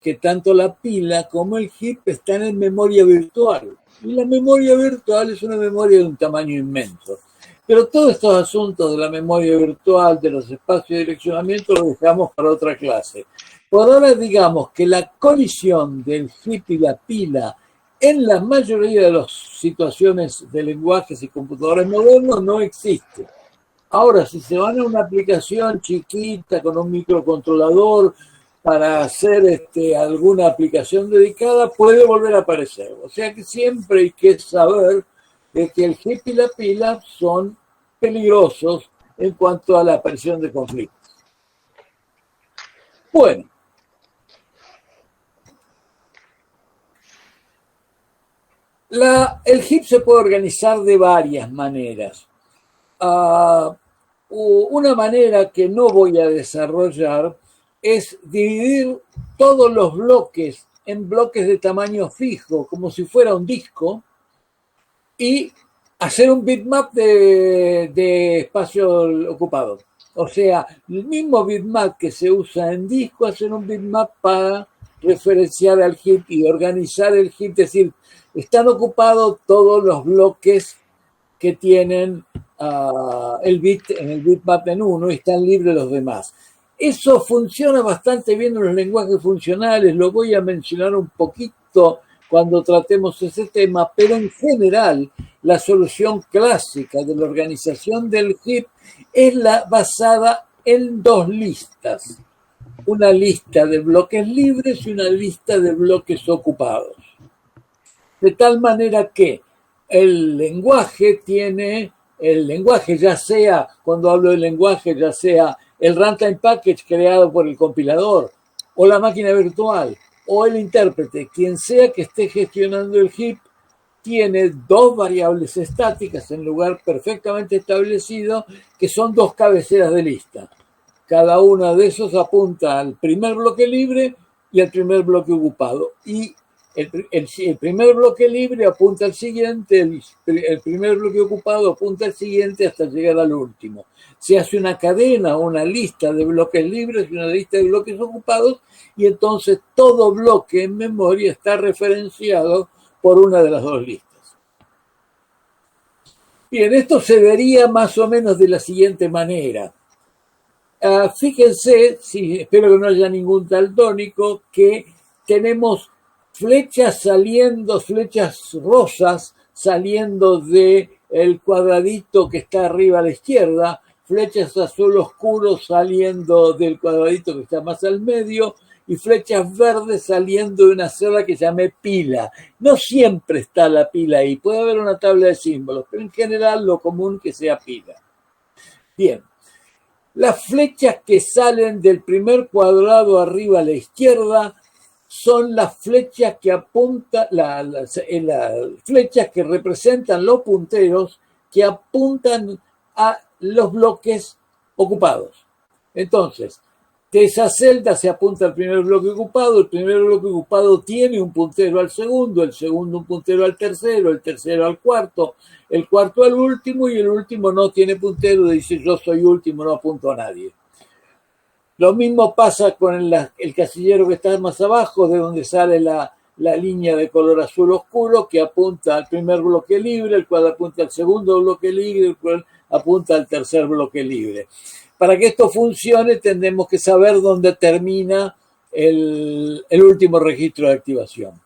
que tanto la pila como el heap están en memoria virtual. Y la memoria virtual es una memoria de un tamaño inmenso. Pero todos estos asuntos de la memoria virtual, de los espacios de direccionamiento, los dejamos para otra clase. Por ahora digamos que la colisión del heap y la pila en la mayoría de las situaciones de lenguajes y computadores modernos no existe. Ahora, si se van a una aplicación chiquita con un microcontrolador para hacer alguna aplicación dedicada, puede volver a aparecer. O sea que siempre hay que saber de que el heap y la pila son peligrosos en cuanto a la aparición de conflictos. Bueno. El heap se puede organizar de varias maneras. Una manera que no voy a desarrollar es dividir todos los bloques en bloques de tamaño fijo, como si fuera un disco, y hacer un bitmap de espacio ocupado. O sea, el mismo bitmap que se usa en disco, hacer un bitmap para referenciar al heap y organizar el heap, es decir, están ocupados todos los bloques que tienen el bit en el bitmap en uno y están libres los demás. Eso funciona bastante bien en los lenguajes funcionales, lo voy a mencionar un poquito cuando tratemos ese tema, pero en general la solución clásica de la organización del heap es la basada en dos listas. Una lista de bloques libres y una lista de bloques ocupados. De tal manera que el lenguaje ya sea, cuando hablo del lenguaje, ya sea el runtime package creado por el compilador, o la máquina virtual, o el intérprete, quien sea que esté gestionando el heap, tiene dos variables estáticas en lugar perfectamente establecido, que son dos cabeceras de lista. Cada uno de esos apunta al primer bloque libre y al primer bloque ocupado. Y el primer bloque libre apunta al siguiente, el primer bloque ocupado apunta al siguiente hasta llegar al último. Se hace una cadena, una lista de bloques libres y una lista de bloques ocupados, y entonces todo bloque en memoria está referenciado por una de las dos listas. Bien, esto se vería más o menos de la siguiente manera. Fíjense, espero que no haya ningún daltónico, que tenemos flechas rosas saliendo del cuadradito que está arriba a la izquierda, flechas azul oscuro saliendo del cuadradito que está más al medio, y flechas verdes saliendo de una celda que se llama pila. No siempre está la pila ahí, puede haber una tabla de símbolos, pero en general lo común es que sea pila. Bien. Las flechas que salen del primer cuadrado arriba a la izquierda son las flechas que apuntan, las flechas que representan los punteros que apuntan a los bloques ocupados. Entonces, de esa celda se apunta al primer bloque ocupado, el primer bloque ocupado tiene un puntero al segundo, el segundo un puntero al tercero, el tercero al cuarto, el cuarto al último, y el último no tiene puntero, dice yo soy último, no apunto a nadie. Lo mismo pasa con el casillero que está más abajo, de donde sale la línea de color azul oscuro, que apunta al primer bloque libre, el cual apunta al segundo bloque libre, el cual apunta al tercer bloque libre. Para que esto funcione, tendremos que saber dónde termina el último registro de activación.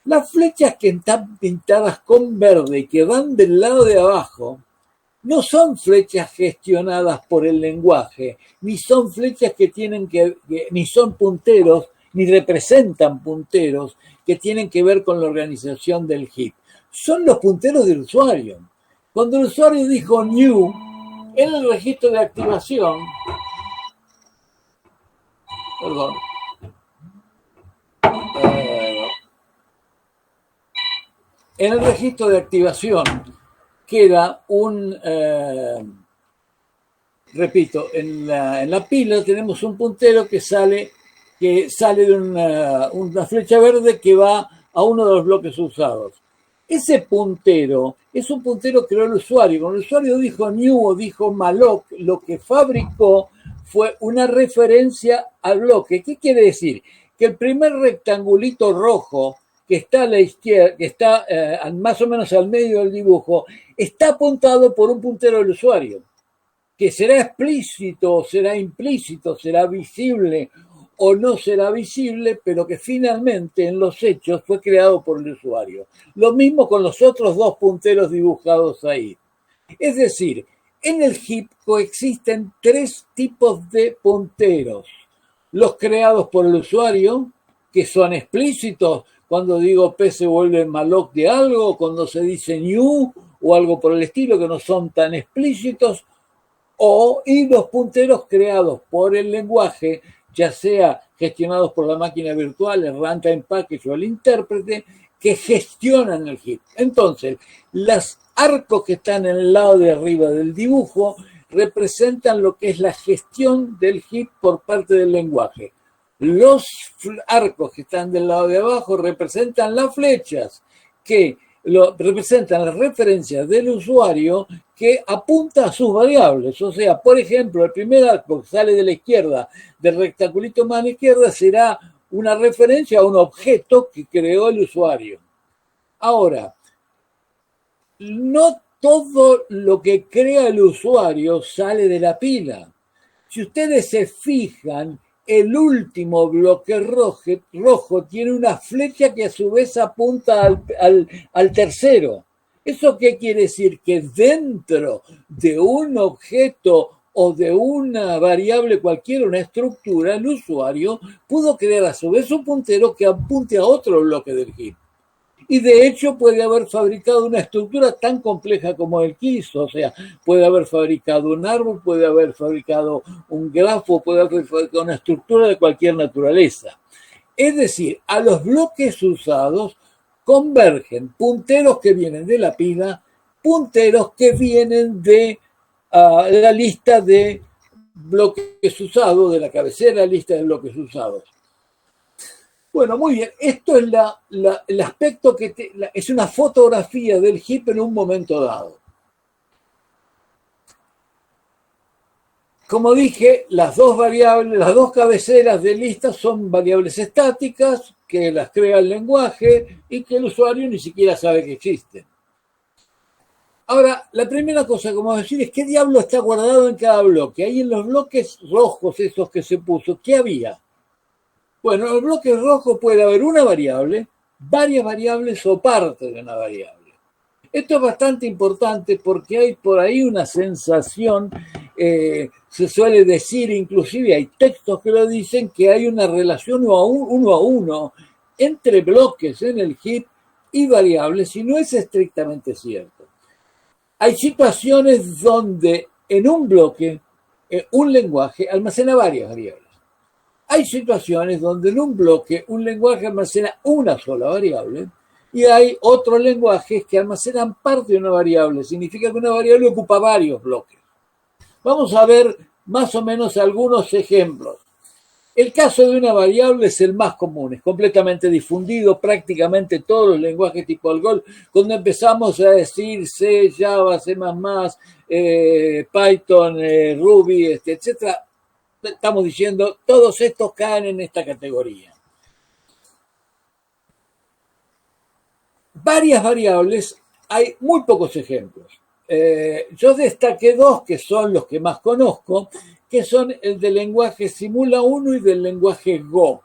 Las flechas que están pintadas con verde y que van del lado de abajo no son flechas gestionadas por el lenguaje, ni son flechas ni son punteros, ni representan punteros que tienen que ver con la organización del heap. Son los punteros del usuario. Cuando el usuario dijo new, en el registro de activación, en el registro de activación queda repito, en la pila tenemos un puntero que sale de una flecha verde que va a uno de los bloques usados. Ese puntero es un puntero que creó el usuario. Cuando el usuario dijo new o dijo malloc, lo que fabricó fue una referencia al bloque. ¿Qué quiere decir? que el primer rectangulito rojo que está a la izquierda, que está más o menos al medio del dibujo, está apuntado por un puntero del usuario, que será explícito, será implícito, será visible o no será visible, pero que finalmente en los hechos fue creado por el usuario. Lo mismo con los otros dos punteros dibujados ahí. Es decir, en el heap coexisten tres tipos de punteros. Los creados por el usuario, que son explícitos, cuando digo P se vuelve malloc de algo, cuando se dice new o algo por el estilo, que no son tan explícitos, y los punteros creados por el lenguaje, ya sea gestionados por la máquina virtual, el runtime package o el intérprete, que gestionan el heap. Entonces, los arcos que están en el lado de arriba del dibujo representan lo que es la gestión del heap por parte del lenguaje. Los arcos que están del lado de abajo representan las flechas que representan las referencias del usuario que apunta a sus variables. O sea, por ejemplo, el primer arco que sale de la izquierda, del rectangulito más a la izquierda, será una referencia a un objeto que creó el usuario. Ahora, no todo lo que crea el usuario sale de la pila. Si ustedes se fijan, el último bloque rojo tiene una flecha que a su vez apunta al tercero. ¿Eso qué quiere decir? Que dentro de un objeto o de una variable cualquiera, una estructura, el usuario pudo crear a su vez un puntero que apunte a otro bloque del heap. Y de hecho puede haber fabricado una estructura tan compleja como él quiso, o sea, puede haber fabricado un árbol, puede haber fabricado un grafo, puede haber fabricado una estructura de cualquier naturaleza. Es decir, a los bloques usados convergen punteros que vienen de la pila, punteros que vienen de la lista de bloques usados, de la cabecera de la lista de bloques usados. Bueno, muy bien. Esto es el aspecto que es una fotografía del heap en un momento dado. Como dije, las dos variables, las dos cabeceras de lista son variables estáticas que las crea el lenguaje y que el usuario ni siquiera sabe que existen. Ahora, la primera cosa, como decir, es qué diablo está guardado en cada bloque. Ahí en los bloques rojos, esos que se puso, ¿qué había? Bueno, en el bloque rojo puede haber una variable, varias variables o parte de una variable. Esto es bastante importante porque hay por ahí una sensación, se suele decir, inclusive hay textos que lo dicen, que hay una relación uno a uno entre bloques en el heap y variables, y no es estrictamente cierto. Hay situaciones donde en un bloque, un lenguaje almacena varias variables. Hay situaciones donde en un bloque un lenguaje almacena una sola variable y hay otros lenguajes que almacenan parte de una variable. Significa que una variable ocupa varios bloques. Vamos a ver más o menos algunos ejemplos. El caso de una variable es el más común, es completamente difundido, prácticamente todos los lenguajes tipo Algol. Cuando empezamos a decir C, Java, C++, Python, Ruby, etcétera, estamos diciendo, todos estos caen en esta categoría. Varias variables, hay muy pocos ejemplos. Yo destaqué dos que son los que más conozco, que son el del lenguaje Simula 1 y del lenguaje Go.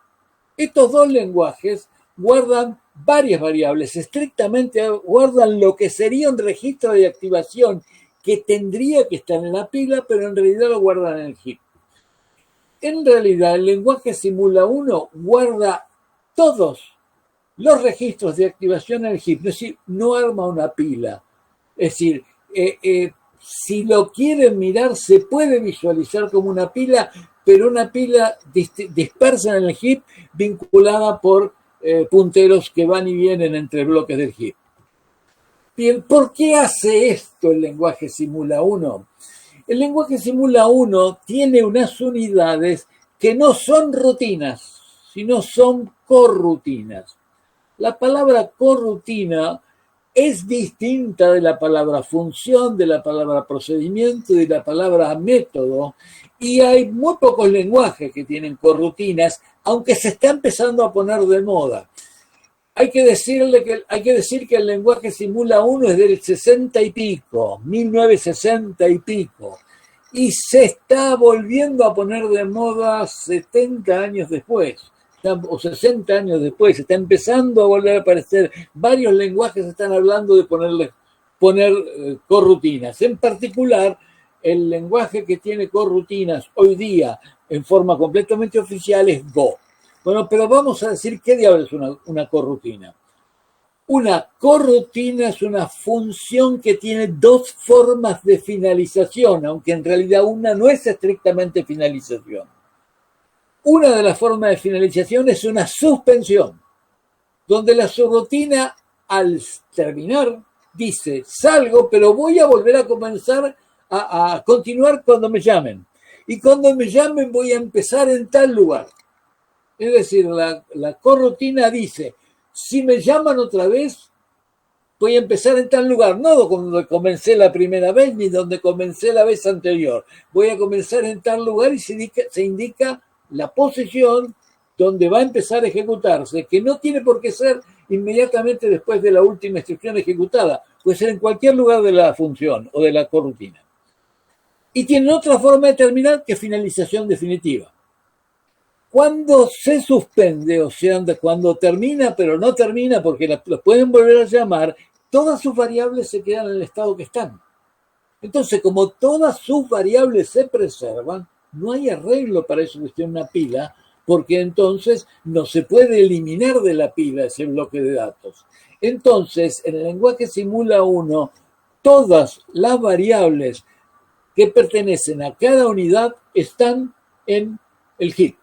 Estos dos lenguajes guardan varias variables, estrictamente guardan lo que sería un registro de activación que tendría que estar en la pila, pero en realidad lo guardan en el heap. En realidad, el lenguaje Simula 1 guarda todos los registros de activación en el heap, es decir, no arma una pila. Es decir, si lo quieren mirar, se puede visualizar como una pila, pero una pila dispersa en el heap, vinculada por punteros que van y vienen entre bloques del heap. Bien, ¿por qué hace esto el lenguaje Simula 1? El lenguaje Simula 1 tiene unas unidades que no son rutinas, sino son corrutinas. La palabra corrutina es distinta de la palabra función, de la palabra procedimiento, de la palabra método, y hay muy pocos lenguajes que tienen corrutinas, aunque se está empezando a poner de moda. Hay que decir que el lenguaje Simula 1 es del 60 y pico, 1960 y pico, y se está volviendo a poner de moda 70 años después, o 60 años después, está empezando a volver a aparecer. Varios lenguajes están hablando de poner corrutinas. En particular, el lenguaje que tiene corrutinas hoy día en forma completamente oficial es Go. Bueno, pero vamos a decir qué diablos es una corrutina. Una corrutina es una función que tiene dos formas de finalización, aunque en realidad una no es estrictamente finalización. Una de las formas de finalización es una suspensión, donde la subrutina al terminar dice, salgo, pero voy a volver a comenzar a continuar cuando me llamen. Y cuando me llamen voy a empezar en tal lugar. Es decir, la corrutina dice, si me llaman otra vez, voy a empezar en tal lugar, no donde comencé la primera vez ni donde comencé la vez anterior. Voy a comenzar en tal lugar y se indica la posición donde va a empezar a ejecutarse, que no tiene por qué ser inmediatamente después de la última instrucción ejecutada, puede ser en cualquier lugar de la función o de la corrutina. Y tiene otra forma de terminar que finalización definitiva. Cuando se suspende, o sea, cuando termina, pero no termina porque los pueden volver a llamar, todas sus variables se quedan en el estado que están. Entonces, como todas sus variables se preservan, no hay arreglo para eso que esté en una pila, porque entonces no se puede eliminar de la pila ese bloque de datos. Entonces, en el lenguaje Simula 1, todas las variables que pertenecen a cada unidad están en el heap.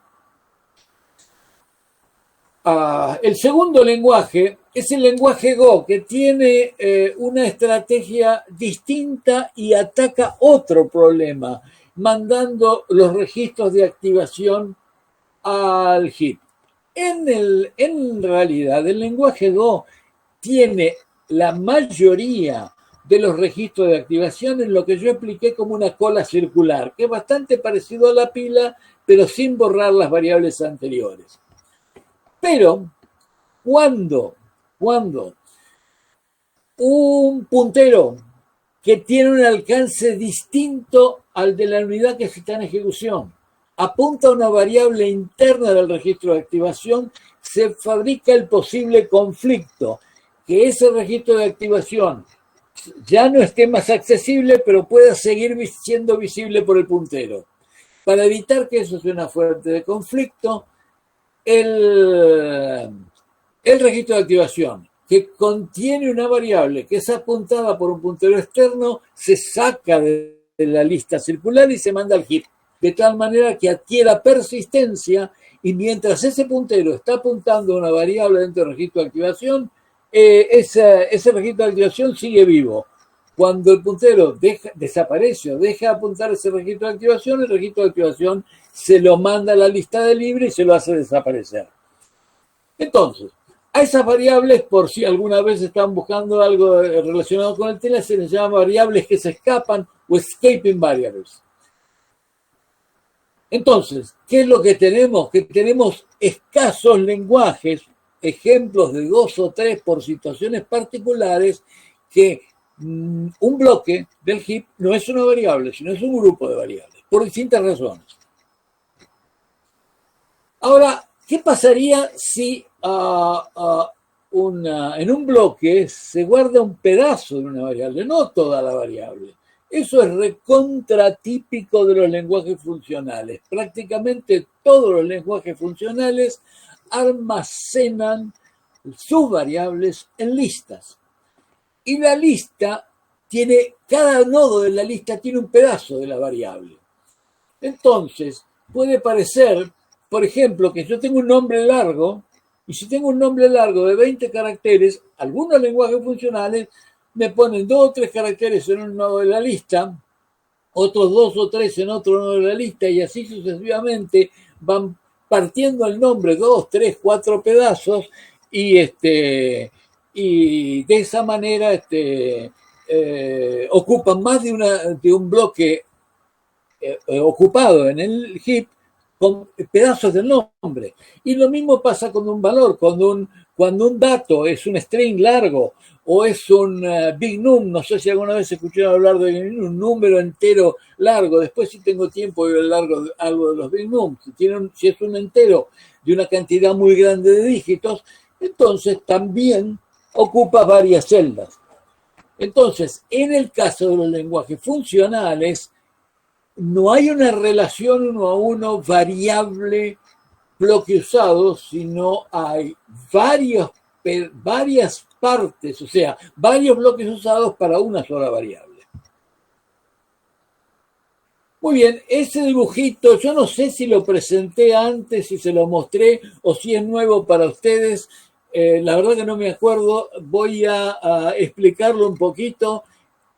El segundo lenguaje es el lenguaje Go, que tiene una estrategia distinta y ataca otro problema, mandando los registros de activación al heap. En realidad, el lenguaje Go tiene la mayoría de los registros de activación en lo que yo expliqué como una cola circular, que es bastante parecido a la pila, pero sin borrar las variables anteriores. Pero cuando un puntero que tiene un alcance distinto al de la unidad que está en ejecución apunta a una variable interna del registro de activación, se fabrica el posible conflicto, que ese registro de activación ya no esté más accesible, pero pueda seguir siendo visible por el puntero. Para evitar que eso sea una fuente de conflicto, el registro de activación que contiene una variable que es apuntada por un puntero externo se saca de la lista circular y se manda al heap, de tal manera que adquiera persistencia, y mientras ese puntero está apuntando a una variable dentro del registro de activación, ese registro de activación sigue vivo. Cuando el puntero desaparece o deja de apuntar ese registro de activación, el registro de activación se lo manda a la lista de libre y se lo hace desaparecer. Entonces, a esas variables, por si alguna vez están buscando algo relacionado con el tema, se les llama variables que se escapan o escaping variables. Entonces, ¿qué es lo que tenemos? Que tenemos escasos lenguajes, ejemplos de 2 o 3 por situaciones particulares, que un bloque del heap no es una variable, sino es un grupo de variables, por distintas razones. Ahora, ¿qué pasaría si en un bloque se guarda un pedazo de una variable, no toda la variable? Eso es recontratípico de los lenguajes funcionales. Prácticamente todos los lenguajes funcionales almacenan sus variables en listas. Y la lista cada nodo de la lista tiene un pedazo de la variable. Entonces, puede parecer, por ejemplo, que yo tengo un nombre largo, y si tengo un nombre largo de 20 caracteres, algunos lenguajes funcionales me ponen 2 o 3 caracteres en un nodo de la lista, otros 2 o 3 en otro nodo de la lista, y así sucesivamente van partiendo el nombre 2, 3, 4 pedazos, y y de esa manera ocupan más de un bloque ocupado en el heap con pedazos del nombre. Y lo mismo pasa con un valor, cuando un dato es un string largo o es un big num, no sé si alguna vez escucharon hablar de un número entero largo, después si tengo tiempo voy a hablar algo de los big num, si es un entero de una cantidad muy grande de dígitos, entonces también ocupa varias celdas. Entonces, en el caso de los lenguajes funcionales, no hay una relación uno a uno variable bloque usado, sino hay varias partes, o sea, varios bloques usados para una sola variable. Muy bien, ese dibujito, yo no sé si lo presenté antes, si se lo mostré o si es nuevo para ustedes. La verdad que no me acuerdo, voy a explicarlo un poquito.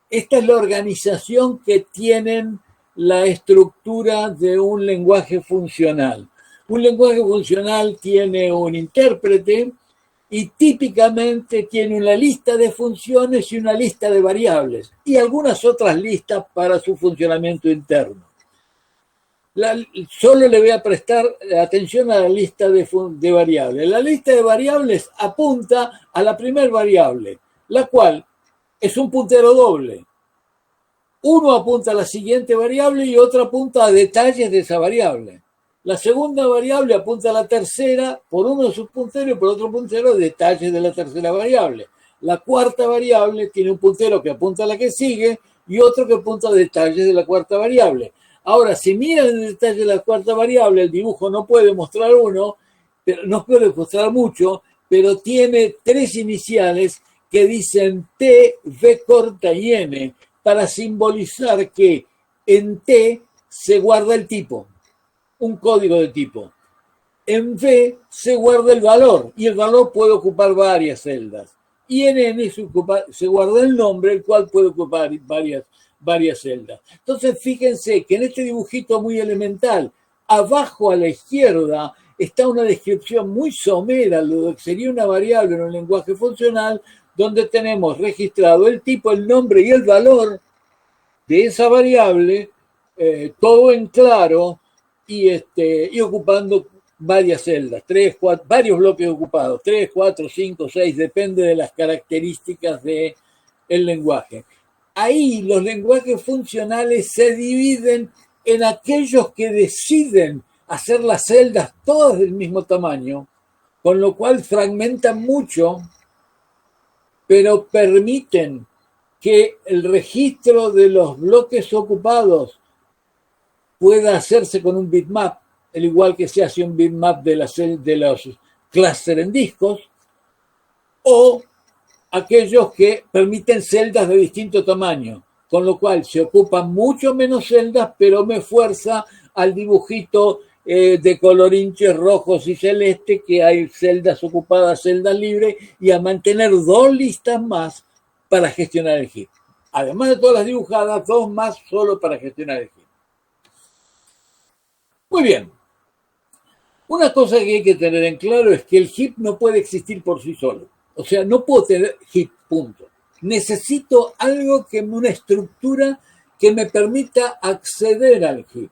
Esta es la organización que tienen la estructura de un lenguaje funcional. Un lenguaje funcional tiene un intérprete y típicamente tiene una lista de funciones y una lista de variables y algunas otras listas para su funcionamiento interno. Solo le voy a prestar atención a la lista de variables. La lista de variables apunta a la primera variable, la cual es un puntero doble. Uno apunta a la siguiente variable y otro apunta a detalles de esa variable. La segunda variable apunta a la tercera por uno de sus punteros y por otro puntero detalles de la tercera variable. La cuarta variable tiene un puntero que apunta a la que sigue y otro que apunta a detalles de la cuarta variable. Ahora, si miran el detalle de la cuarta variable, el dibujo no puede mostrar uno, pero no puede mostrar mucho, pero tiene tres iniciales que dicen T, V corta y N, para simbolizar que en T se guarda el tipo, un código de tipo. En V se guarda el valor y el valor puede ocupar varias celdas. Y en N se guarda el nombre, el cual puede ocupar varias celdas. Entonces, fíjense que en este dibujito muy elemental, abajo a la izquierda, está una descripción muy somera de lo que sería una variable en un lenguaje funcional, donde tenemos registrado el tipo, el nombre y el valor de esa variable, todo en claro y ocupando varias celdas, varios bloques ocupados, 3, 4, 5, 6, depende de las características del lenguaje. Ahí los lenguajes funcionales se dividen en aquellos que deciden hacer las celdas todas del mismo tamaño, con lo cual fragmentan mucho, pero permiten que el registro de los bloques ocupados pueda hacerse con un bitmap, al igual que se hace un bitmap de los clústeres en discos, o aquellos que permiten celdas de distinto tamaño, con lo cual se ocupan mucho menos celdas, pero me fuerza al dibujito de colorinches rojos y celeste, que hay celdas ocupadas, celdas libres, y a mantener dos listas más para gestionar el heap. Además de todas las dibujadas, dos más solo para gestionar el heap. Muy bien. Una cosa que hay que tener en claro es que el heap no puede existir por sí solo. O sea, no puedo tener heap, punto. Necesito algo una estructura que me permita acceder al heap.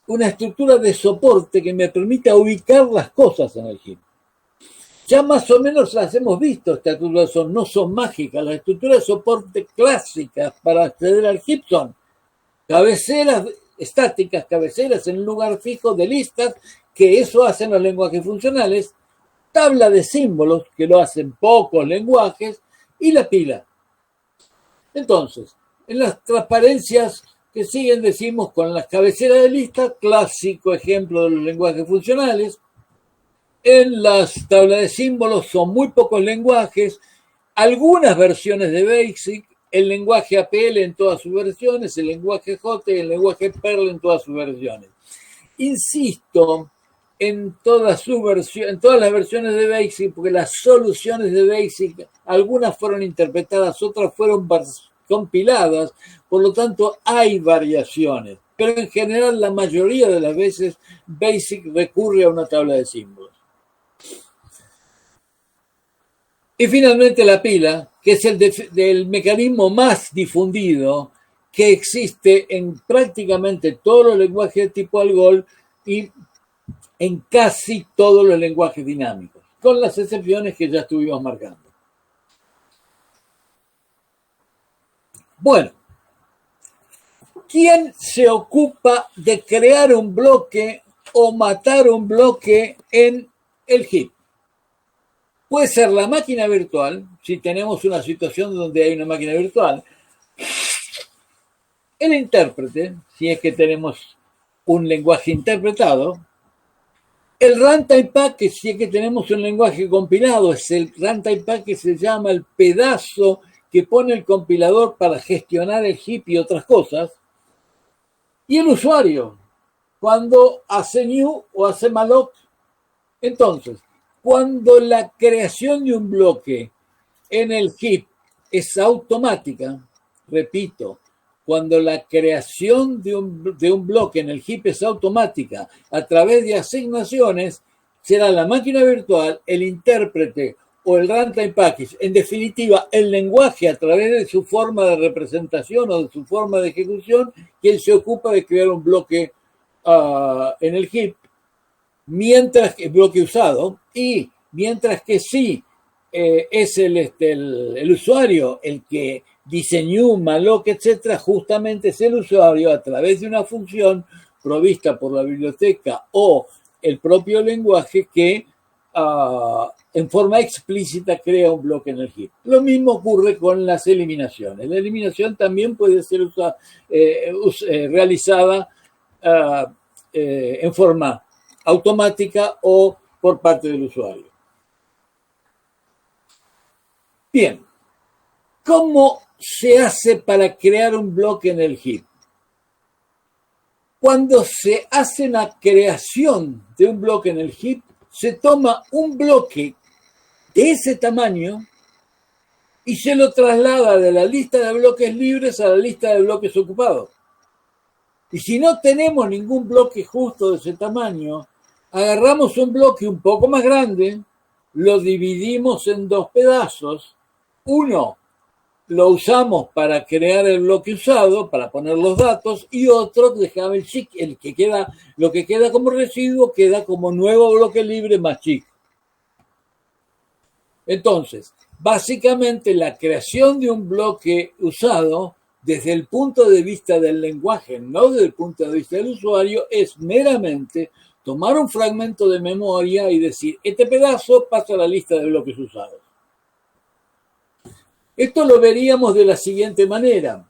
Una estructura de soporte que me permita ubicar las cosas en el heap. Ya más o menos las hemos visto, estas estructuras no son mágicas. Las estructuras de soporte clásicas para acceder al heap son cabeceras estáticas, cabeceras en un lugar fijo de listas, que eso hacen los lenguajes funcionales, tabla de símbolos, que lo hacen pocos lenguajes, y la pila. Entonces, en las transparencias que siguen decimos con las cabeceras de lista, clásico ejemplo de los lenguajes funcionales. En las tablas de símbolos son muy pocos lenguajes, algunas versiones de BASIC, el lenguaje APL en todas sus versiones, el lenguaje J y el lenguaje Perl en todas sus versiones. Insisto en todas las versiones de BASIC, porque las soluciones de BASIC, algunas fueron interpretadas, otras fueron compiladas, por lo tanto hay variaciones, pero en general la mayoría de las veces BASIC recurre a una tabla de símbolos. Y finalmente la pila, que es el mecanismo más difundido que existe en prácticamente todos los lenguajes de tipo ALGOL y en casi todos los lenguajes dinámicos, con las excepciones que ya estuvimos marcando. Bueno, ¿quién se ocupa de crear un bloque o matar un bloque en el heap? Puede ser la máquina virtual, si tenemos una situación donde hay una máquina virtual, el intérprete, si es que tenemos un lenguaje interpretado, el runtime package, si es que tenemos un lenguaje compilado, es el runtime package, se llama el pedazo que pone el compilador para gestionar el heap y otras cosas, y el usuario, cuando hace new o hace malloc. Entonces, cuando la creación de un bloque en el heap es automática, repito, cuando la creación de un bloque en el heap es automática a través de asignaciones, será la máquina virtual, el intérprete o el runtime package, en definitiva, el lenguaje a través de su forma de representación o de su forma de ejecución, quien se ocupa de crear un bloque en el heap, mientras que el bloque usado, y mientras que sí es el usuario el que diseñó, malloc, etcétera, justamente es el usuario a través de una función provista por la biblioteca o el propio lenguaje que en forma explícita crea un bloque en el heap. Lo mismo ocurre con las eliminaciones. La eliminación también puede ser realizada en forma automática o por parte del usuario. Bien, ¿cómo se hace para crear un bloque en el heap? Cuando se hace la creación de un bloque en el heap, se toma un bloque de ese tamaño y se lo traslada de la lista de bloques libres a la lista de bloques ocupados. Y si no tenemos ningún bloque justo de ese tamaño, agarramos un bloque un poco más grande, lo dividimos en dos pedazos. Uno lo usamos para crear el bloque usado, para poner los datos, y otro dejaba el que queda, lo que queda como residuo queda como nuevo bloque libre más chico. Entonces, básicamente la creación de un bloque usado, desde el punto de vista del lenguaje, no desde el punto de vista del usuario, es meramente tomar un fragmento de memoria y decir, este pedazo pasa a la lista de bloques usados. Esto lo veríamos de la siguiente manera.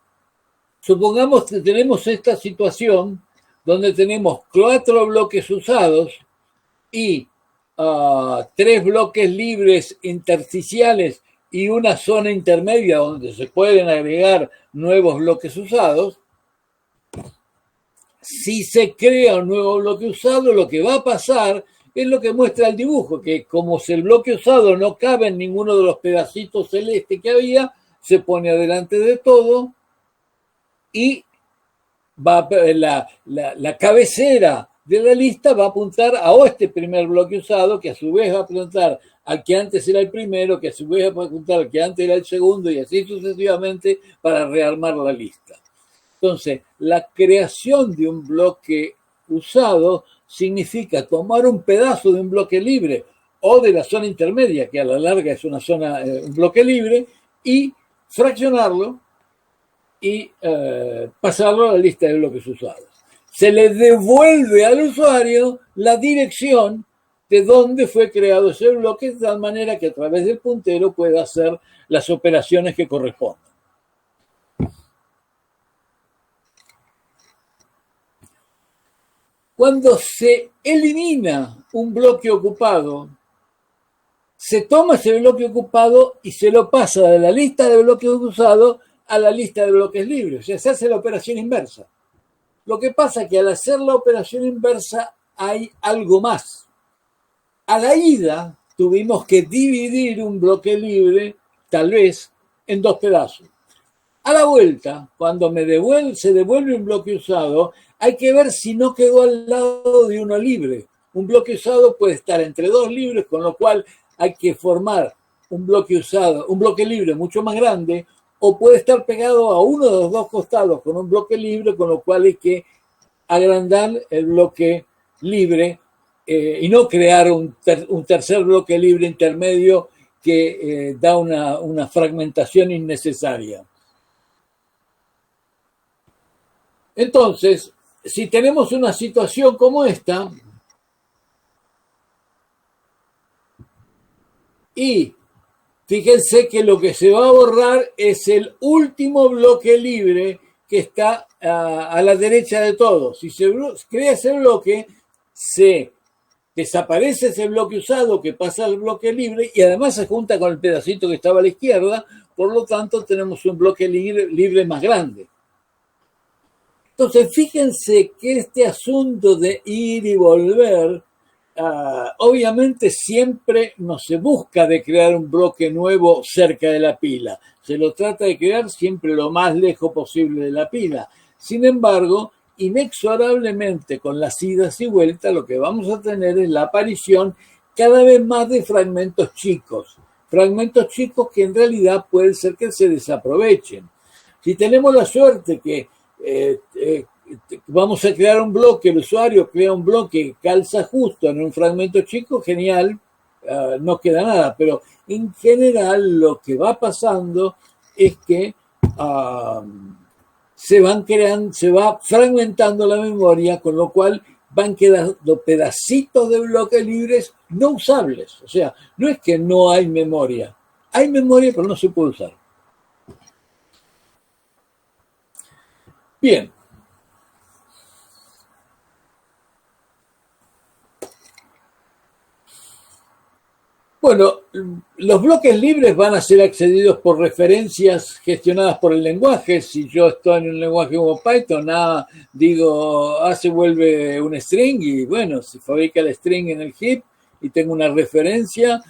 Supongamos que tenemos esta situación donde tenemos 4 bloques usados y 3 bloques libres intersticiales y una zona intermedia donde se pueden agregar nuevos bloques usados. Si se crea un nuevo bloque usado, lo que va a pasar es lo que muestra el dibujo, que como si el bloque usado no cabe en ninguno de los pedacitos celestes que había, se pone adelante de todo y va la cabecera de la lista va a apuntar a este primer bloque usado, que a su vez va a apuntar al que antes era el primero, que a su vez va a apuntar al que antes era el segundo, y así sucesivamente para rearmar la lista. Entonces, la creación de un bloque usado significa tomar un pedazo de un bloque libre o de la zona intermedia, que a la larga es una zona, un bloque libre, y fraccionarlo y pasarlo a la lista de bloques usados. Se le devuelve al usuario la dirección de dónde fue creado ese bloque, de tal manera que a través del puntero pueda hacer las operaciones que correspondan. Cuando se elimina un bloque ocupado, se toma ese bloque ocupado y se lo pasa de la lista de bloques usados a la lista de bloques libres. O sea, se hace la operación inversa. Lo que pasa es que al hacer la operación inversa hay algo más. A la ida tuvimos que dividir un bloque libre, tal vez, en 2 pedazos. A la vuelta, cuando se devuelve un bloque usado, hay que ver si no quedó al lado de uno libre. Un bloque usado puede estar entre 2 libres, con lo cual hay que formar un bloque usado, un bloque libre mucho más grande, o puede estar pegado a uno de los dos costados con un bloque libre, con lo cual hay que agrandar el bloque libre y no crear un tercer bloque libre intermedio que da una fragmentación innecesaria. Entonces, si tenemos una situación como esta, y fíjense que lo que se va a borrar es el último bloque libre que está a la derecha de todo. Si se crea ese bloque, se desaparece ese bloque usado que pasa al bloque libre y además se junta con el pedacito que estaba a la izquierda, por lo tanto tenemos un bloque libre más grande. Entonces, fíjense que este asunto de ir y volver, obviamente siempre no se busca de crear un bloque nuevo cerca de la pila. Se lo trata de crear siempre lo más lejos posible de la pila. Sin embargo, inexorablemente con las idas y vueltas, lo que vamos a tener es la aparición cada vez más de fragmentos chicos que en realidad puede ser que se desaprovechen. Si tenemos la suerte que vamos a crear un bloque, el usuario crea un bloque que calza justo en un fragmento chico, genial, no queda nada, pero en general lo que va pasando es que se va fragmentando la memoria, con lo cual van quedando pedacitos de bloques libres no usables. O sea, no es que no hay memoria pero no se puede usar. Bien. Bueno, los bloques libres van a ser accedidos por referencias gestionadas por el lenguaje. Si yo estoy en un lenguaje como Python, digo, se vuelve un string y bueno, se fabrica el string en el heap y tengo una referencia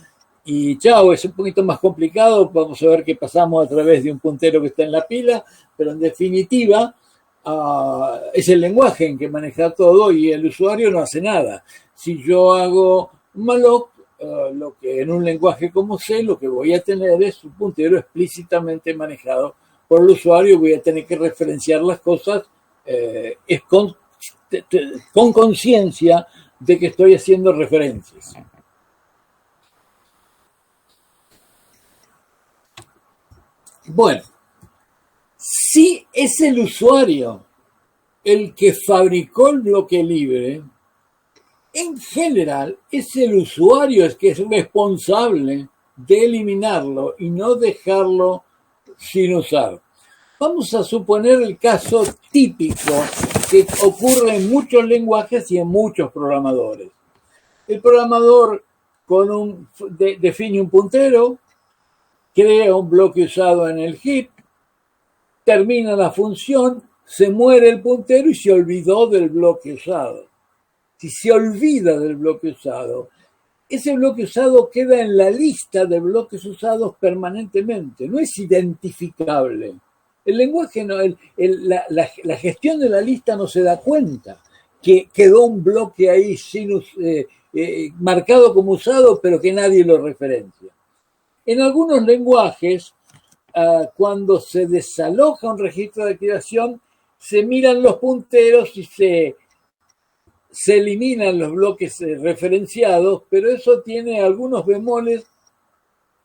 y chao, es un poquito más complicado. Vamos a ver que pasamos a través de un puntero que está en la pila, pero en definitiva es el lenguaje en que maneja todo y el usuario no hace nada. Si yo hago malloc, lo que en un lenguaje como C, lo que voy a tener es un puntero explícitamente manejado por el usuario. Voy a tener que referenciar las cosas con conciencia de que estoy haciendo referencias. Bueno, si es el usuario el que fabricó el bloque libre, en general es el usuario el que es responsable de eliminarlo y no dejarlo sin usar. Vamos a suponer el caso típico que ocurre en muchos lenguajes y en muchos programadores. El programador define un puntero, crea un bloque usado en el heap, termina la función, se muere el puntero y se olvidó del bloque usado. Si se olvida del bloque usado, ese bloque usado queda en la lista de bloques usados permanentemente, no es identificable. El lenguaje, la gestión de la lista no se da cuenta que quedó un bloque ahí marcado como usado, pero que nadie lo referencia. En algunos lenguajes, cuando se desaloja un registro de creación, se miran los punteros y se eliminan los bloques referenciados, pero eso tiene algunos bemoles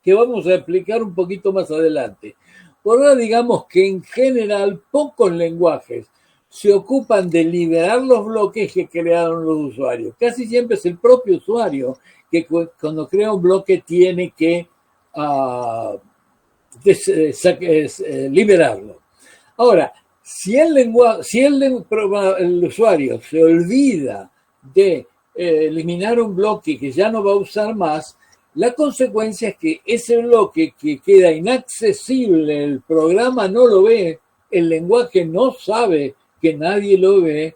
que vamos a explicar un poquito más adelante. Por ahora, digamos que en general pocos lenguajes se ocupan de liberar los bloques que crearon los usuarios. Casi siempre es el propio usuario que cuando crea un bloque tiene que liberarlo. Ahora, si el usuario se olvida de eliminar un bloque que ya no va a usar más, la consecuencia es que ese bloque que queda inaccesible, el programa no lo ve, el lenguaje no sabe que nadie lo ve,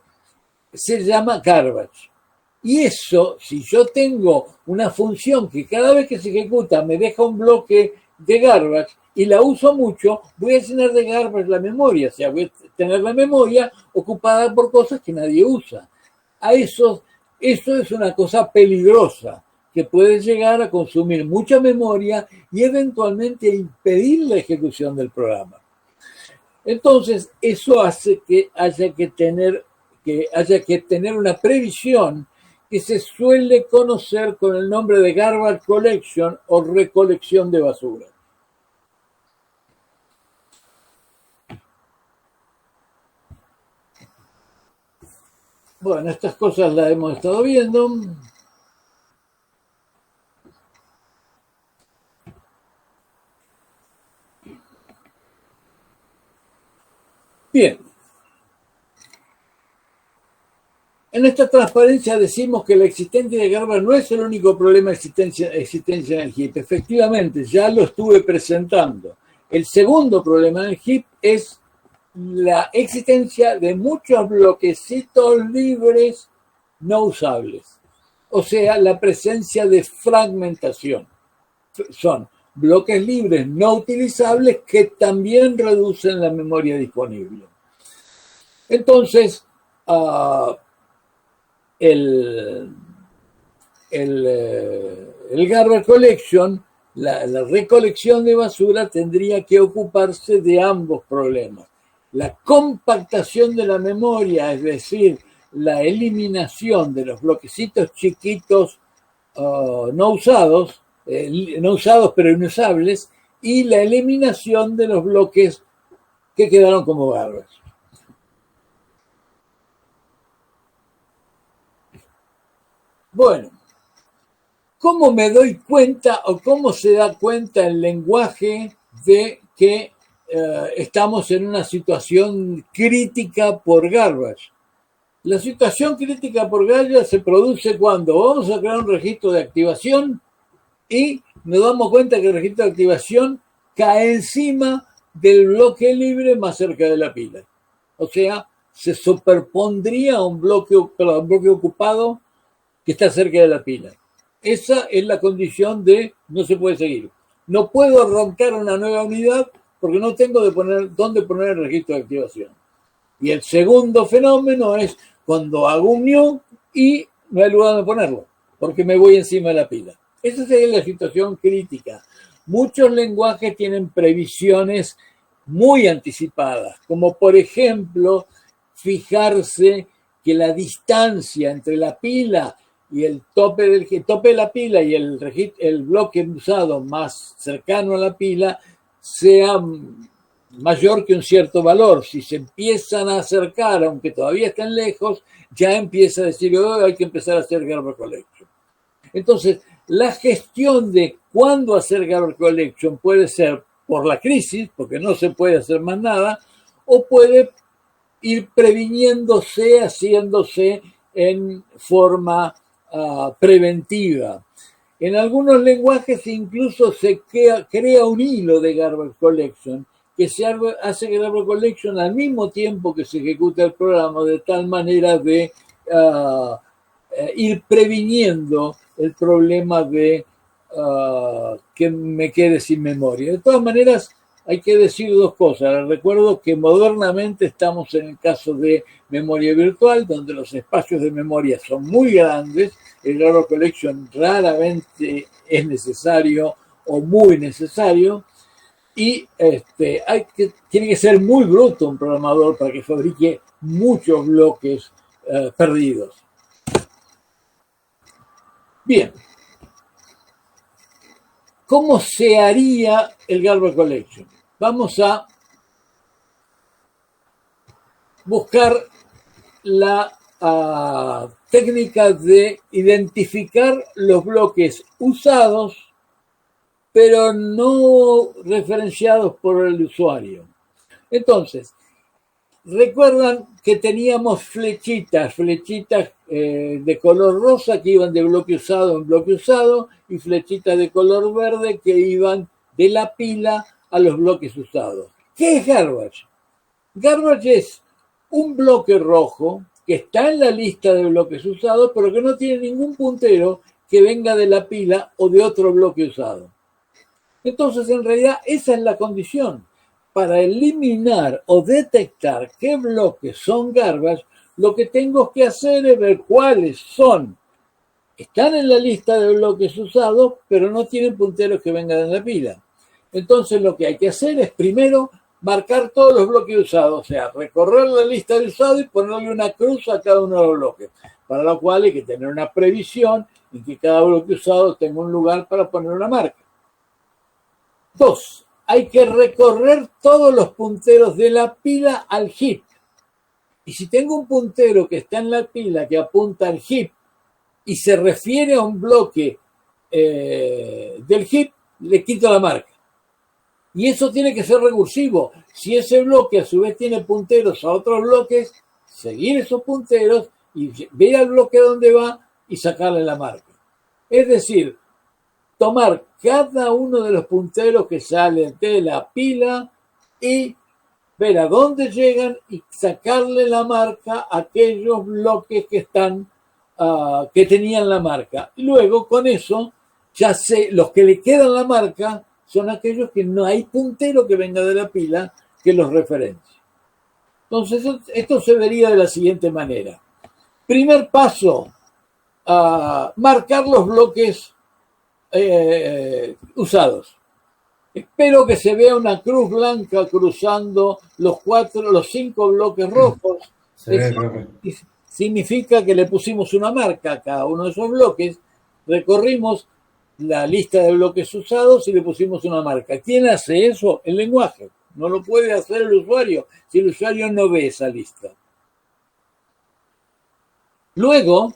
se llama garbage. Y eso, si yo tengo una función que cada vez que se ejecuta me deja un bloque de garbage, y la uso mucho, voy a llenar de garbage la memoria, o sea, voy a tener la memoria ocupada por cosas que nadie usa. Eso es una cosa peligrosa, que puede llegar a consumir mucha memoria y eventualmente impedir la ejecución del programa. Entonces, eso hace que haya que tener una previsión que se suele conocer con el nombre de garbage collection o recolección de basura. Bueno, estas cosas las hemos estado viendo. Bien. En esta transparencia decimos que la existencia de garbage no es el único problema de existencia en el heap. Efectivamente, ya lo estuve presentando. El segundo problema en el heap es la existencia de muchos bloquecitos libres no usables. O sea, la presencia de fragmentación. Son bloques libres no utilizables que también reducen la memoria disponible. Entonces, el garbage collection, la recolección de basura, tendría que ocuparse de ambos problemas. La compactación de la memoria, es decir, la eliminación de los bloquecitos chiquitos no usados pero inusables, y la eliminación de los bloques que quedaron como garbage. Bueno, ¿cómo me doy cuenta o cómo se da cuenta el lenguaje de que estamos en una situación crítica por garbage? La situación crítica por garbage se produce cuando vamos a crear un registro de activación y nos damos cuenta que el registro de activación cae encima del bloque libre más cerca de la pila. O sea, se superpondría a un bloque ocupado que está cerca de la pila. Esa es la condición de no se puede seguir. No puedo arrancar una nueva unidad porque no tengo dónde poner el registro de activación. Y el segundo fenómeno es cuando hago un new y no hay lugar donde ponerlo, porque me voy encima de la pila. Esa sería la situación crítica. Muchos lenguajes tienen previsiones muy anticipadas, como por ejemplo fijarse que la distancia entre la pila y el tope de la pila y el bloque usado más cercano a la pila sea mayor que un cierto valor. Si se empiezan a acercar, aunque todavía están lejos, ya empieza a decir, oh, hay que empezar a hacer garbage collection. Entonces, la gestión de cuándo hacer garbage collection puede ser por la crisis, porque no se puede hacer más nada, o puede ir previniéndose, haciéndose en forma preventiva. En algunos lenguajes incluso se crea un hilo de garbage collection que se hace garbage collection al mismo tiempo que se ejecuta el programa, de tal manera de ir previniendo el problema de que me quede sin memoria. De todas maneras, hay que decir dos cosas. Recuerdo que modernamente estamos en el caso de memoria virtual, donde los espacios de memoria son muy grandes. El garbage collection raramente es necesario o muy necesario. Y tiene que ser muy bruto un programador para que fabrique muchos bloques perdidos. Bien. ¿Cómo se haría el garbage collection? Vamos a buscar la técnica de identificar los bloques usados, pero no referenciados por el usuario. Entonces, recuerdan que teníamos flechitas de color rosa que iban de bloque usado en bloque usado y flechitas de color verde que iban de la pila a los bloques usados. ¿Qué es garbage? Garbage es un bloque rojo que está en la lista de bloques usados, pero que no tiene ningún puntero que venga de la pila o de otro bloque usado. Entonces, en realidad, esa es la condición. Para eliminar o detectar qué bloques son garbage, lo que tengo que hacer es ver cuáles son están en la lista de bloques usados, pero no tienen punteros que vengan en la pila. Entonces lo que hay que hacer es primero marcar todos los bloques usados, o sea, recorrer la lista de usados y ponerle una cruz a cada uno de los bloques, para lo cual hay que tener una previsión y que cada bloque usado tenga un lugar para poner una marca. 2. Hay que recorrer todos los punteros de la pila al heap. Y si tengo un puntero que está en la pila que apunta al heap y se refiere a un bloque del heap, le quito la marca. Y eso tiene que ser recursivo. Si ese bloque a su vez tiene punteros a otros bloques, seguir esos punteros y ver al bloque donde va y sacarle la marca. Es decir, tomar cada uno de los punteros que salen de la pila y ver a dónde llegan y sacarle la marca a aquellos bloques que están que tenían la marca. Y luego con eso ya sé, los que le quedan la marca son aquellos que no hay puntero que venga de la pila que los referencie. Entonces, esto se vería de la siguiente manera. Primer paso, marcar los bloques usados. Espero que se vea una cruz blanca cruzando los 5 bloques rojos. Significa que le pusimos una marca a cada uno de esos bloques, recorrimos la lista de bloques usados y le pusimos una marca. ¿Quién hace eso? El lenguaje. No lo puede hacer el usuario si el usuario no ve esa lista. Luego,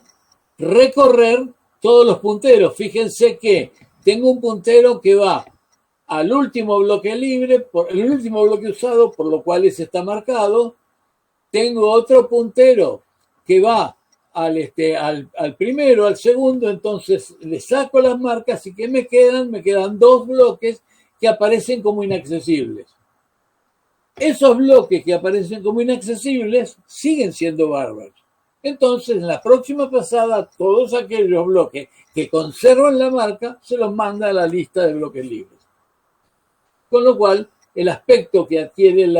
recorrer todos los punteros. Fíjense que tengo un puntero que va al último bloque libre, el último bloque usado, por lo cual ese está marcado. Tengo otro puntero que va al primero, al segundo, entonces le saco las marcas y ¿qué me quedan? Me quedan 2 bloques que aparecen como inaccesibles. Esos bloques que aparecen como inaccesibles siguen siendo bárbaros. Entonces, en la próxima pasada, todos aquellos bloques que conservan la marca se los manda a la lista de bloques libres. Con lo cual, el aspecto que adquiere el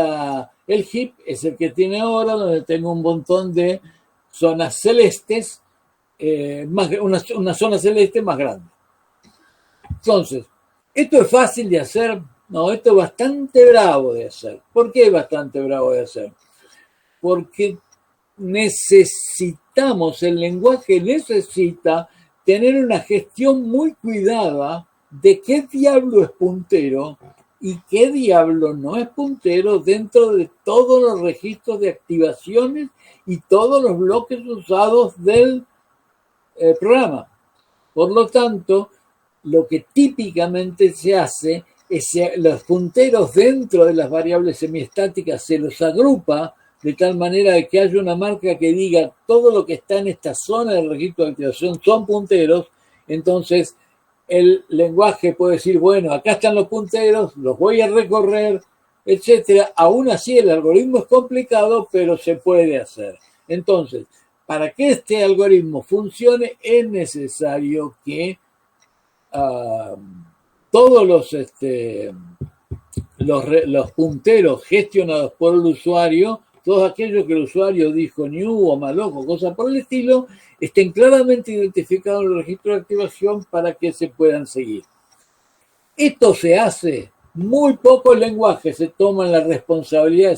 heap es el que tiene ahora, donde tengo un montón de zonas celestes, una zona celeste más grande. Entonces, ¿esto es fácil de hacer? No, esto es bastante bravo de hacer. ¿Por qué es bastante bravo de hacer? Porque el lenguaje necesita tener una gestión muy cuidada de qué diablo es puntero y qué diablo no es puntero dentro de todos los registros de activaciones y todos los bloques usados del programa. Por lo tanto, lo que típicamente se hace es los punteros dentro de las variables semiestáticas se los agrupa de tal manera de que haya una marca que diga todo lo que está en esta zona del registro de activación son punteros. Entonces el lenguaje puede decir, bueno, acá están los punteros, los voy a recorrer, etcétera. Aún así el algoritmo es complicado, pero se puede hacer. Entonces, para que este algoritmo funcione es necesario que todos los punteros gestionados por el usuario, todos aquellos que el usuario dijo new o maloco, cosas por el estilo, estén claramente identificados en el registro de activación para que se puedan seguir. Esto se hace, muy pocos lenguajes se toman la responsabilidad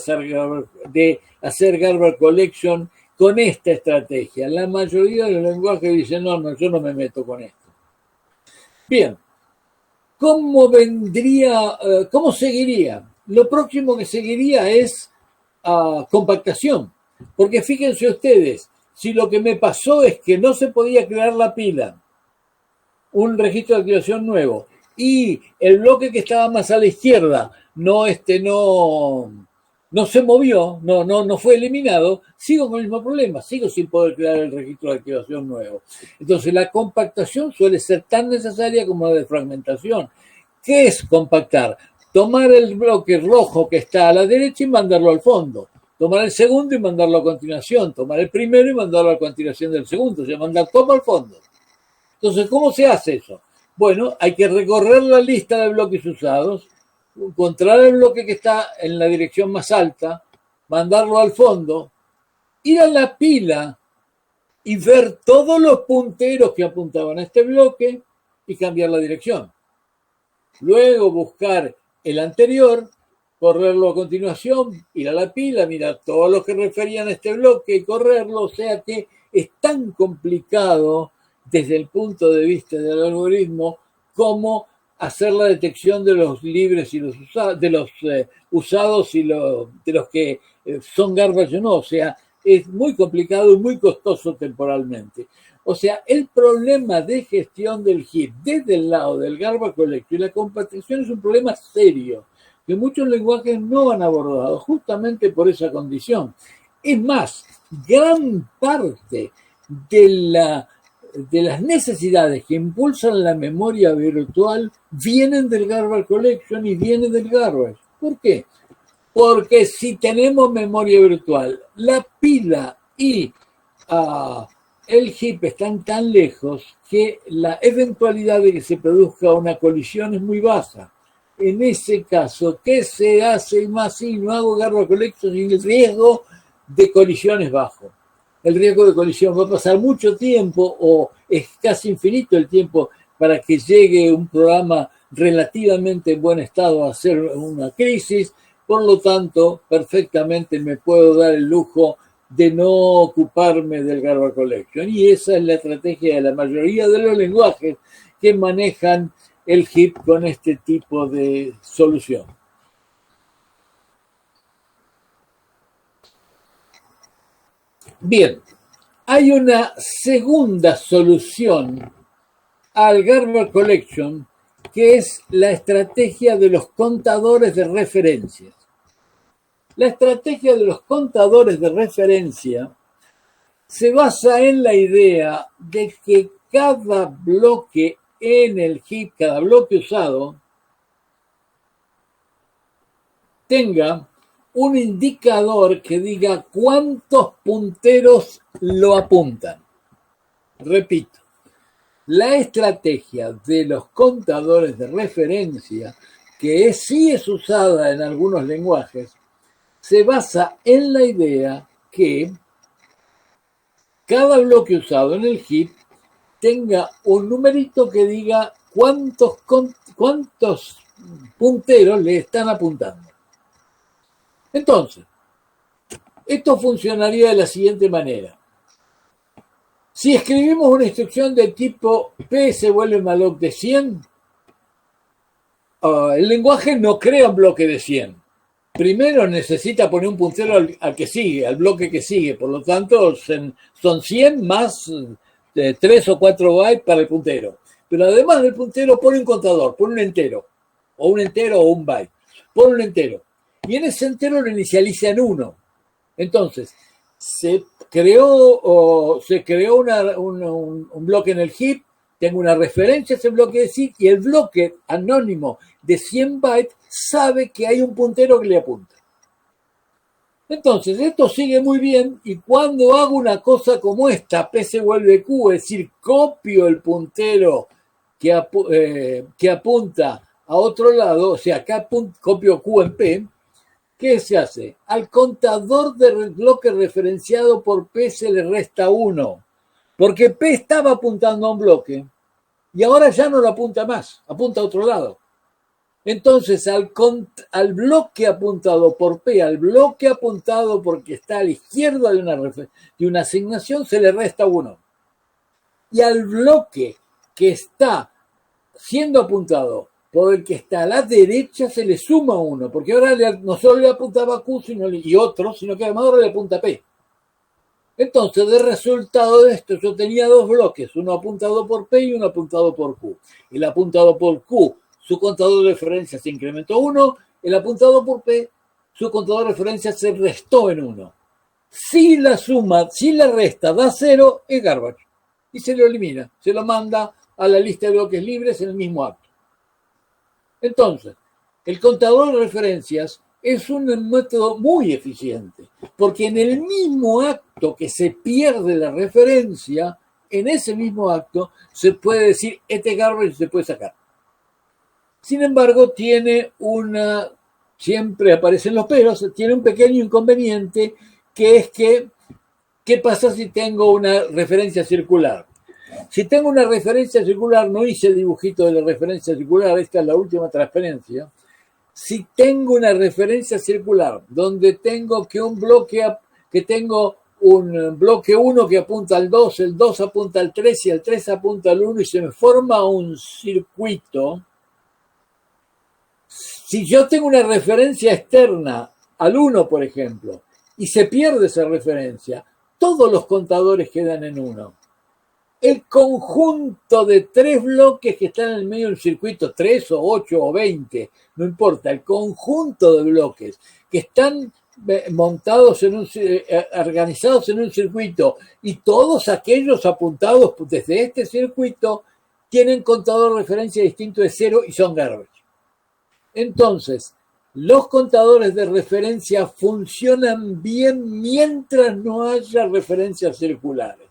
de hacer garbage collection con esta estrategia. La mayoría de los lenguajes dicen, no, yo no me meto con esto. Bien, ¿cómo seguiría? Lo próximo que seguiría es compactación. Porque fíjense ustedes, si lo que me pasó es que no se podía crear la pila, un registro de activación nuevo, y el bloque que estaba más a la izquierda no se movió, no fue eliminado, sigo con el mismo problema, sigo sin poder crear el registro de activación nuevo. Entonces la compactación suele ser tan necesaria como la defragmentación. ¿Qué es compactar? Tomar el bloque rojo que está a la derecha y mandarlo al fondo. Tomar el segundo y mandarlo a continuación. Tomar el primero y mandarlo a continuación del segundo. O sea, mandar todo al fondo. Entonces, ¿cómo se hace eso? Bueno, hay que recorrer la lista de bloques usados, encontrar el bloque que está en la dirección más alta, mandarlo al fondo, ir a la pila y ver todos los punteros que apuntaban a este bloque y cambiar la dirección. Luego buscar el anterior, correrlo a continuación, ir a la pila, mirar todos los que referían a este bloque y correrlo. O sea que es tan complicado desde el punto de vista del algoritmo como hacer la detección de los libres y los usados, de los usados y de los que son garbage o no. O sea, es muy complicado y muy costoso temporalmente. O sea, el problema de gestión del heap desde el lado del garbage collection y la compactación es un problema serio que muchos lenguajes no han abordado justamente por esa condición. Es más, gran parte de las necesidades que impulsan la memoria virtual vienen del garbage collection y vienen del garbage. ¿Por qué? Porque si tenemos memoria virtual, la pila y el heap están tan lejos que la eventualidad de que se produzca una colisión es muy baja. En ese caso, ¿qué se hace? Más si no hago garbage collection y el riesgo de colisión es bajo. El riesgo de colisión va a pasar mucho tiempo o es casi infinito el tiempo para que llegue un programa relativamente en buen estado a hacer una crisis. Por lo tanto, perfectamente me puedo dar el lujo de no ocuparme del garbage collection. Y esa es la estrategia de la mayoría de los lenguajes que manejan el heap con este tipo de solución. Bien, hay una segunda solución al garbage collection que es la estrategia de los contadores de referencias. La estrategia de los contadores de referencia se basa en la idea de que cada bloque en el heap, cada bloque usado, tenga un indicador que diga cuántos punteros lo apuntan. Repito, la estrategia de los contadores de referencia, que sí es usada en algunos lenguajes, se basa en la idea que cada bloque usado en el heap tenga un numerito que diga cuántos punteros le están apuntando. Entonces, esto funcionaría de la siguiente manera. Si escribimos una instrucción de tipo P se vuelve malloc de 100, el lenguaje no crea un bloque de 100. Primero necesita poner un puntero al que sigue, al bloque que sigue. Por lo tanto, son 100 más 3 o 4 bytes para el puntero. Pero además del puntero pone un contador, pone un entero. O un entero o un byte. Pone un entero. Y en ese entero lo inicializa en 1. Entonces, se creó un bloque en el heap, tengo una referencia a ese bloque de heap y el bloque anónimo de 100 bytes sabe que hay un puntero que le apunta. Entonces, esto sigue muy bien y cuando hago una cosa como esta, P se vuelve Q, es decir, copio el puntero que apunta a otro lado, o sea, acá copio Q en P, ¿qué se hace? Al contador del bloque referenciado por P se le resta 1, porque P estaba apuntando a un bloque y ahora ya no lo apunta más, apunta a otro lado. Entonces, al bloque apuntado por P, al bloque apuntado porque está a la izquierda de una asignación, se le resta 1. Y al bloque que está siendo apuntado por el que está a la derecha se le suma 1, porque ahora no solo le apuntaba a Q y otro, sino que además ahora le apunta a P. Entonces, de resultado de esto, yo tenía dos bloques, uno apuntado por P y uno apuntado por Q. El apuntado por Q, su contador de referencia se incrementó 1, el apuntado por P, su contador de referencia se restó en 1. Si la suma, si la resta da 0, es garbage. Y se lo elimina, se lo manda a la lista de bloques libres en el mismo acto. Entonces, el contador de referencias es un método muy eficiente, porque en el mismo acto que se pierde la referencia, en ese mismo acto se puede decir este garbage se puede sacar. Sin embargo, siempre aparecen los peros, tiene un pequeño inconveniente, que es que ¿Qué pasa si tengo una referencia circular? Si tengo una referencia circular, no hice el dibujito de la referencia circular, esta es la última transparencia. Si tengo una referencia circular donde tengo que un bloque, que tengo un bloque 1 que apunta al 2, el 2 apunta al 3 y el 3 apunta al 1 y se me forma un circuito. Si yo tengo una referencia externa al 1, por ejemplo, y se pierde esa referencia, todos los contadores quedan en 1. El conjunto de 3 bloques que están en el medio del circuito, 3 o 8 o 20, no importa, el conjunto de bloques que están montados organizados en un circuito y todos aquellos apuntados desde este circuito tienen contador de referencia distinto de 0 y son garbage. Entonces, los contadores de referencia funcionan bien mientras no haya referencias circulares.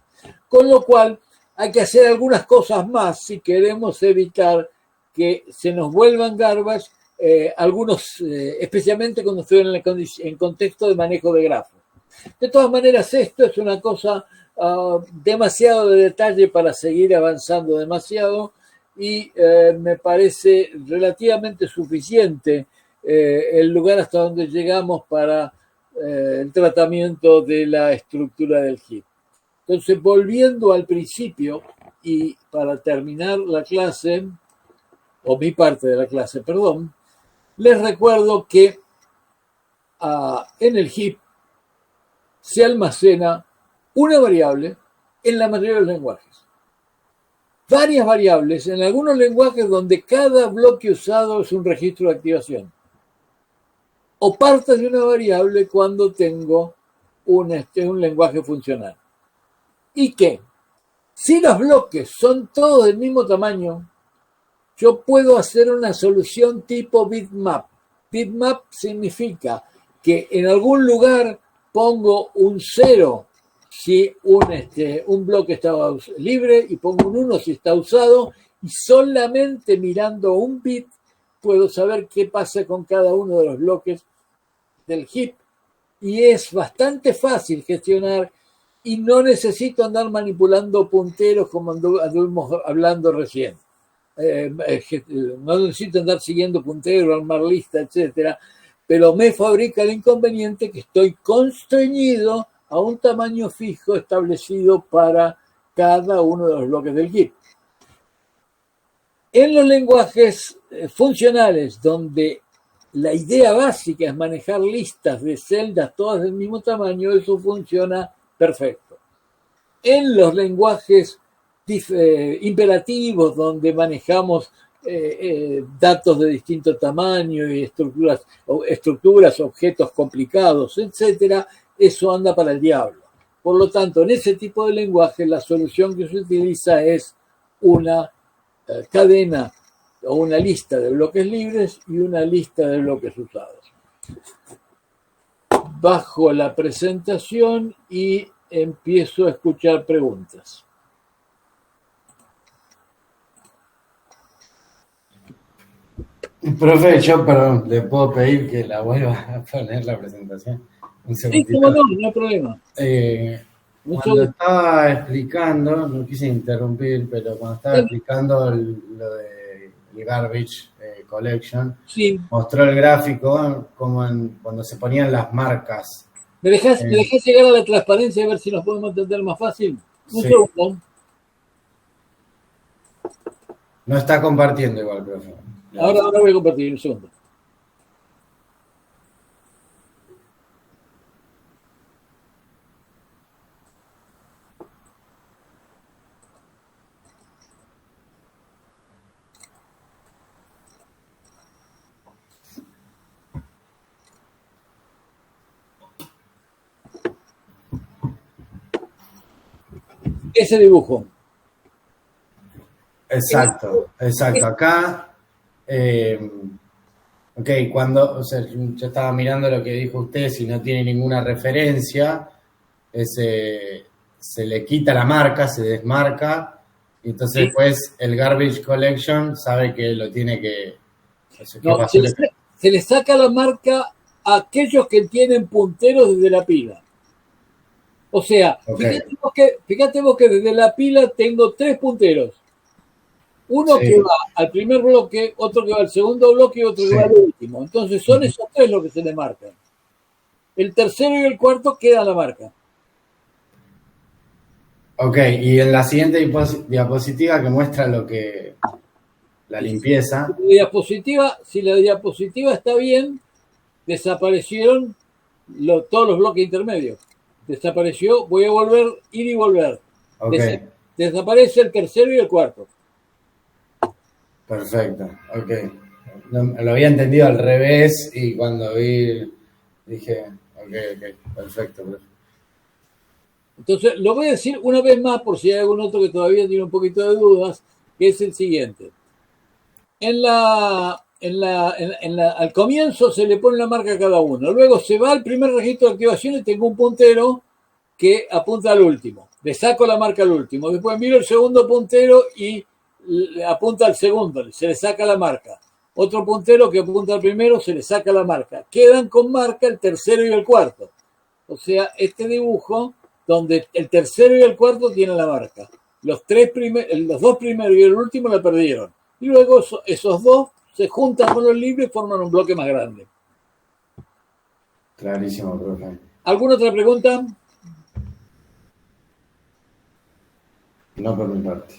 Con lo cual, hay que hacer algunas cosas más si queremos evitar que se nos vuelvan garbage, algunos, especialmente cuando estoy en contexto de manejo de grafos. De todas maneras, esto es una cosa demasiado de detalle para seguir avanzando demasiado y me parece relativamente suficiente el lugar hasta donde llegamos para el tratamiento de la estructura del heap. Entonces, volviendo al principio y para terminar la clase, o mi parte de la clase, perdón, les recuerdo que en el heap se almacena una variable en la mayoría de los lenguajes. Varias variables en algunos lenguajes donde cada bloque usado es un registro de activación. O partes de una variable cuando tengo un lenguaje funcional. Y que si los bloques son todos del mismo tamaño, yo puedo hacer una solución tipo bitmap. Bitmap significa que en algún lugar pongo un 0 si un bloque estaba libre y pongo un 1 si está usado y solamente mirando un bit puedo saber qué pasa con cada uno de los bloques del heap y es bastante fácil gestionar y no necesito andar manipulando punteros como anduvimos hablando recién. No necesito andar siguiendo punteros, armar lista, etcétera, pero me fabrica el inconveniente que estoy constreñido a un tamaño fijo establecido para cada uno de los bloques del heap. En los lenguajes funcionales, donde la idea básica es manejar listas de celdas todas del mismo tamaño, eso funciona perfecto. En los lenguajes imperativos, donde manejamos datos de distinto tamaño y estructuras, objetos complicados, etcétera, eso anda para el diablo. Por lo tanto, en ese tipo de lenguaje, la solución que se utiliza es una cadena o una lista de bloques libres y una lista de bloques usados. Bajo la presentación y empiezo a escuchar preguntas. Profe, yo, perdón, le puedo pedir que la vuelva a poner la presentación. Un segundito. Sí, cómo no, no hay problema. Cuando estaba explicando, no quise interrumpir, pero cuando estaba explicando lo de Garbage Collection, sí, mostró el gráfico como cuando se ponían las marcas. ¿Me dejás llegar a la transparencia a ver si nos podemos entender más fácil? Un segundo. No está compartiendo igual, profe. Ahora voy a compartir, un segundo. Ese dibujo. Exacto. Acá, ok, yo estaba mirando lo que dijo usted, si no tiene ninguna referencia, se le quita la marca, se desmarca, y entonces después el Garbage Collection sabe que lo tiene que... Se le saca la marca a aquellos que tienen punteros desde la pila. O sea, Okay. fíjate vos que desde la pila tengo 3 punteros. Uno Sí, que va al primer bloque, otro que va al segundo bloque y otro que sí. va al último. Entonces son esos 3 los que se le marcan. El tercero y el cuarto quedan la marca. Ok, y en la siguiente diapositiva que muestra la Y limpieza. si la diapositiva está bien, desaparecieron todos los bloques intermedios. Desapareció, voy a volver, ir y volver. Ok, Desaparece el tercero y el cuarto. perfecto. Ok. Lo había entendido al revés y cuando vi dije, ok, perfecto. Entonces, lo voy a decir una vez más por si hay algún otro que todavía tiene un poquito de dudas, que es el siguiente. Al comienzo se le pone la marca a cada uno. Luego se va al primer registro de activación y tengo un puntero que apunta al último. Le saco la marca al último. Después miro el segundo puntero y apunta al segundo. Se le saca la marca. Otro puntero que apunta al primero, se le saca la marca. Quedan con marca el tercero y el cuarto. O sea, este dibujo donde el tercero y el cuarto tienen la marca. Los dos primeros y el último la perdieron. Y luego esos dos se juntan con los libres y forman un bloque más grande. Clarísimo, profe. ¿Alguna otra pregunta? No por mi parte.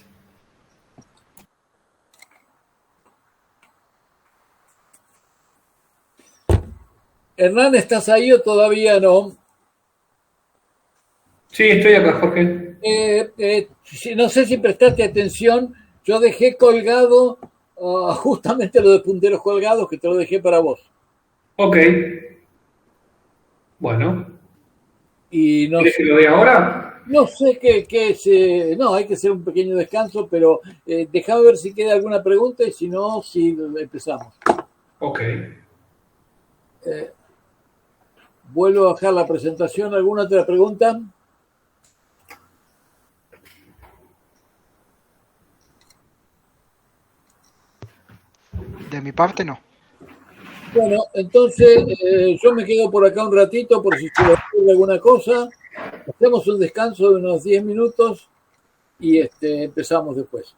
Hernán, ¿estás ahí o todavía no? Sí, estoy acá, Jorge. No sé si prestaste atención, yo dejé colgado justamente lo de punteros colgados, que te lo dejé para vos. Ok. Bueno. Y ¿Quieres que lo vea ahora? no sé no, hay que hacer un pequeño descanso, pero déjame ver si queda alguna pregunta y si no, si empezamos. Ok. Vuelvo a bajar la presentación. ¿Alguna otra pregunta? De mi parte, no. Bueno, entonces yo me quedo por acá un ratito por si se le ocurre alguna cosa. Hacemos un descanso de unos 10 minutos y empezamos después.